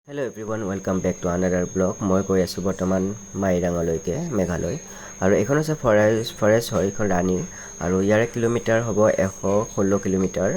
Hello' everyone, welcome back to another blog. মই গৈ আছোঁ বৰ্তমান মাইৰাঙলৈকে, মেঘালয়। আৰু এইখন হৈছে ফৰেষ্ট হয়, এইখন ৰাণীৰ। আৰু ইয়াৰে কিলোমিটাৰ হ'ব 116 কিলোমিটাৰ।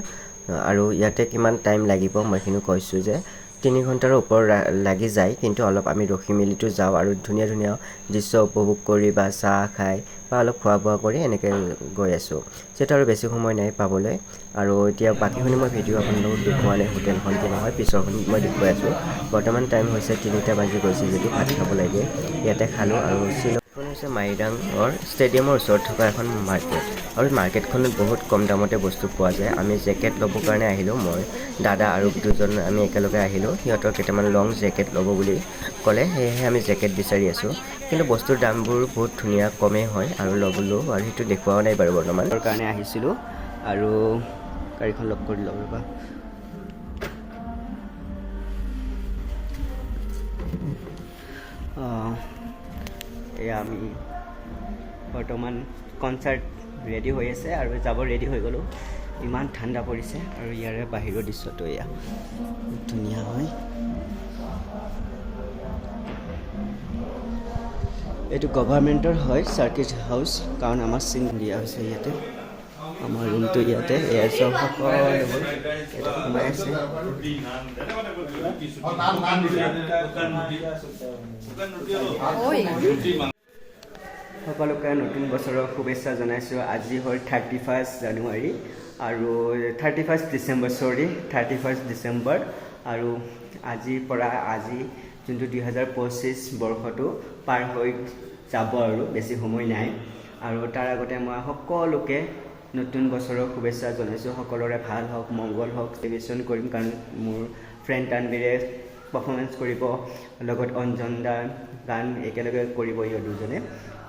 আৰু ইয়াতে কিমান টাইম লাগিব মই এইখিনি কৈছোঁ যে 3 ঘণ্টাৰ ওপৰ লাগি যায়, কিন্তু অলপ আমি ৰখি মেলিতো যাওঁ আৰু ধুনীয়া ধুনীয়া দৃশ্য উপভোগ কৰি বা চাহ খাই বা অলপ খোৱা বোৱা কৰি এনেকৈ গৈ আছোঁ। যিহেতু আৰু বেছি সময় নাই পাবলৈ। আৰু এতিয়া বাকীখিনি মই ভিডিঅ' আপোনালোকক দেখুওৱা নাই, হোটেলখন কি নহয় পিছৰখন মই দেখুৱাই আছোঁ। বৰ্তমান টাইম হৈছে 3টা বাজি গৈছে, যিহেতু ভাত খাব লাগে। ইয়াতে খালোঁ। আৰু শ্বিলংখন হৈছে মাইৰাঙৰ ষ্টেডিয়ামৰ ওচৰত থকা এখন মাৰ্কেট। আৰু মাৰ্কেটখনত বহুত কম দামতে বস্তু পোৱা যায়। আমি জেকেট ল'বৰ কাৰণে আহিলোঁ, মই দাদা আৰু দুজন আমি একেলগে আহিলোঁ। সিহঁতৰ কেইটামান লং জেকেট ল'ব বুলি ক'লে, সেয়েহে আমি জেকেট বিচাৰি আছোঁ। কিন্তু বস্তুৰ দামবোৰ বহুত ধুনীয়া, কমেই হয় আৰু ল'বলৈও, আৰু সেইটো দেখুৱাও নাই বাৰু বৰ্তমান। তাৰ কাৰণে আহিছিলোঁ আৰু গাড়ীখন লগ কৰি ল'ব ৰ'বা। এয়া আমি বৰ্তমান কনচাৰ্ট ৰেডি হৈ আছে আৰু যাব ৰেডি হৈ গ'লোঁ। ইমান ঠাণ্ডা পৰিছে আৰু ইয়াৰে বাহিৰৰ দৃশ্যটো এয়া ধুনীয়া হয়। এইটো গভৰ্ণমেণ্টৰ হয় চাৰ্কিট হাউচ, কাৰণ আমাৰ চিন দিয়া হৈছে ইয়াতে। আমাৰ ৰুমটো ইয়াতে, এয়াৰ চব সকলোবোৰ ইয়াতে সোমাই আছে। সকলোকে নতুন বছৰৰ শুভেচ্ছা জনাইছোঁ। আজি হ'ল 31 জানুৱাৰী আৰু 31 ডিচেম্বৰ। আৰু আজিৰ পৰা আজি যোনটো 2025 বৰ্ষটো পাৰ হৈ যাব আৰু বেছি সময় নাই। আৰু তাৰ আগতে মই সকলোকে নতুন বছৰৰ শুভেচ্ছা জনাইছোঁ। সকলোৰে ভাল হওক, মংগল হওক। চেলিব্ৰেশ্যন কৰিম, কাৰণ মোৰ ফ্ৰেণ্ড তানবীৰে পাৰফৰ্মেঞ্চ কৰিব, লগত অঞ্জন দা গান একেলগে কৰিব ইহঁত দুজনে।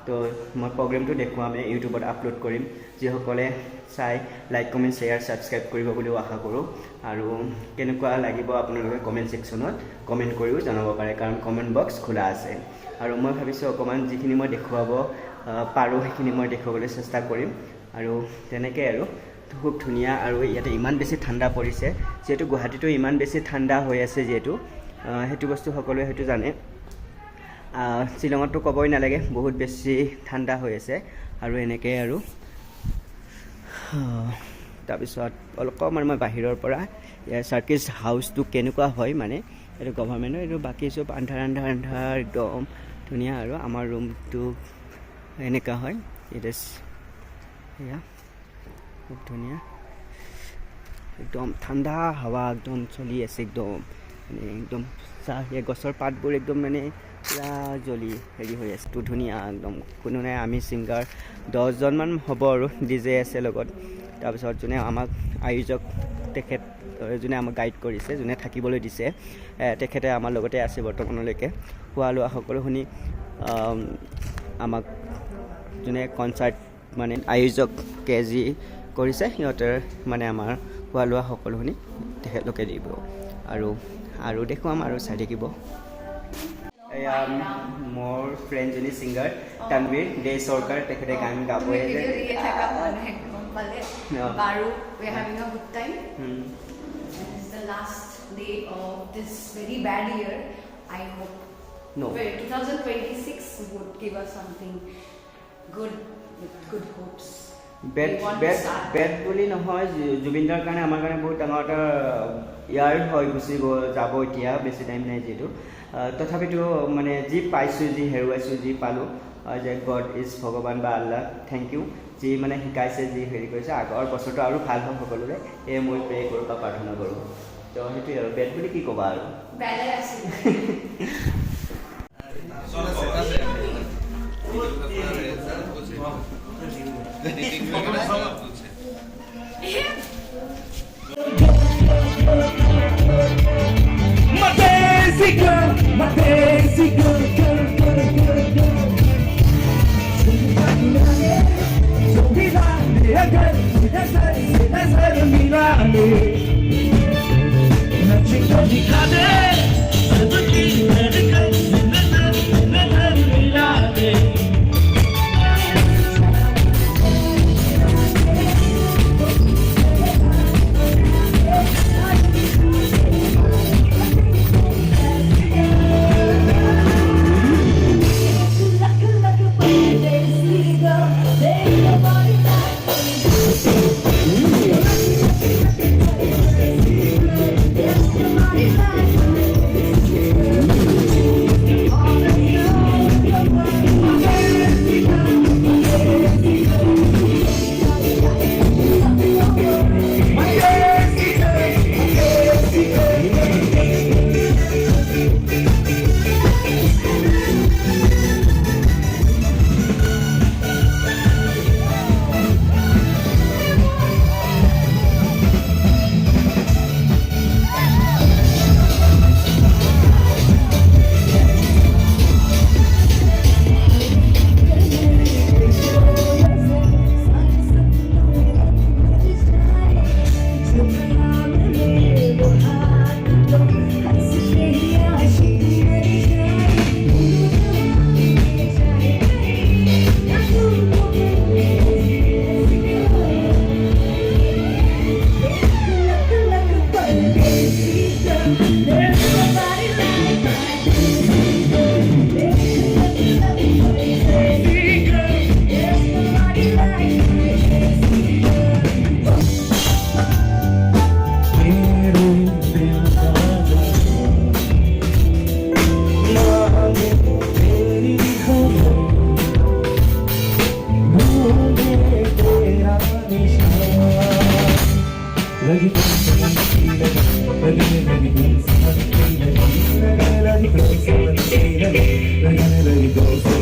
তো মই প্ৰগ্ৰেমটো দেখুৱামেই, ইউটিউবত আপলোড কৰিম। যিসকলে চাই লাইক, কমেণ্ট, শ্বেয়াৰ, ছাবস্ক্ৰাইব কৰিব বুলিও আশা কৰোঁ। আৰু কেনেকুৱা লাগিব আপোনালোকে কমেণ্ট ছেকশ্যনত কমেণ্ট কৰিও জনাব পাৰে, কাৰণ কমেণ্ট বক্স খোলা আছে। আৰু মই ভাবিছোঁ অকণমান যিখিনি মই দেখুৱাব পাৰোঁ সেইখিনি মই দেখুৱাবলৈ চেষ্টা কৰিম। আৰু তেনেকৈ আৰু খুব ধুনীয়া। আৰু ইয়াতে ইমান বেছি ঠাণ্ডা পৰিছে, যিহেতু গুৱাহাটীতো ইমান বেছি ঠাণ্ডা হৈ আছে, যিহেতু সেইটো বস্তু সকলোৱে হয়তো জানে। শ্বিলঙততো ক'বই নালাগে, বহুত বেছি ঠাণ্ডা হৈ আছে। আৰু এনেকৈ আৰু তাৰপিছত অকণমান মই বাহিৰৰ পৰা ইয়াৰ চাৰ্কিট হাউচটো কেনেকুৱা হয়, মানে এইটো গভৰ্ণমেণ্টৰ, এইটো বাকী চব আন্ধাৰ একদম ধুনীয়া। আৰু আমাৰ ৰুমটো এনেকুৱা হয়, এয়া খুব ধুনীয়া, একদম ঠাণ্ডা হাৱা একদম চলি আছে, একদম চাহ গছৰ পাতবোৰ একদম মানে পুৰা জ্বলি হেৰি হৈ আছে। ধুনীয়া একদম, কোনো নাই। আমি ছিংগাৰ 10জনমান হ'ব আৰু DJ আছে লগত। তাৰপিছত যোনে আমাক আয়োজক, তেখেত যোনে আমাক গাইড কৰিছে, যোনে থাকিবলৈ দিছে, তেখেতে আমাৰ লগতে আছে বৰ্তমানলৈকে। খোৱা লোৱা সকলোখিনি আমাক যোনে কনচাৰ্ট মানে আয়োজক কেজি কৰিছে, সিহঁতে মানে আমাৰ খোৱা লোৱা সকলোখিনি তেখেতলোকে দিব। আৰু দেখুৱাম আৰু চাই থাকিব। এয়া মোৰ ফ্ৰেণ্ডজনী ছিংগাৰ তানবীৰ দে চৰকাৰ, তেখেতে গান গাবই আছে। Baru, we're having a good time. This is the last day of this very bad year. I hope 2026 would give us something good with good hopes. Bed বুলি নহয়, জুবিনদাৰ কাৰণে আমাৰ কাৰণে বহুত ডাঙৰ এটা ইয়াৰ হৈ গুচি যাব এতিয়া, বেছি টাইম নাই যিহেতু। তথাপিতো মানে যি পাইছোঁ, যি হেৰুৱাইছোঁ, যি পালোঁ, যে গড ইজ ভগৱান বা আল্লাহ, থেংক ইউ। যি মানে শিকাইছে, যি হেৰি কৰিছে, আগৰ বছৰটো আৰু ভাল হওক সকলোৰে, এয়ে মই প্ৰে কৰোঁ বা প্ৰাৰ্থনা কৰোঁ। তো সেইটোৱে আৰু, বেড বুলি কি ক'বা আৰু। My Daisy girl,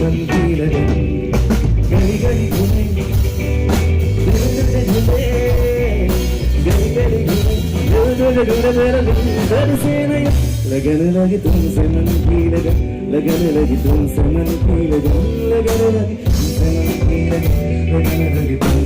मन की लगन गली गली घूमे दिल दिल झूमे गली गली घूमे दिल दिल ढूंढे मेरा दिल घर से नहीं लगन लगी तुमसे मन की लगन लगन लगी तुमसे मन की लगन लगन लगी तुमसे मन की लगन लगन लगी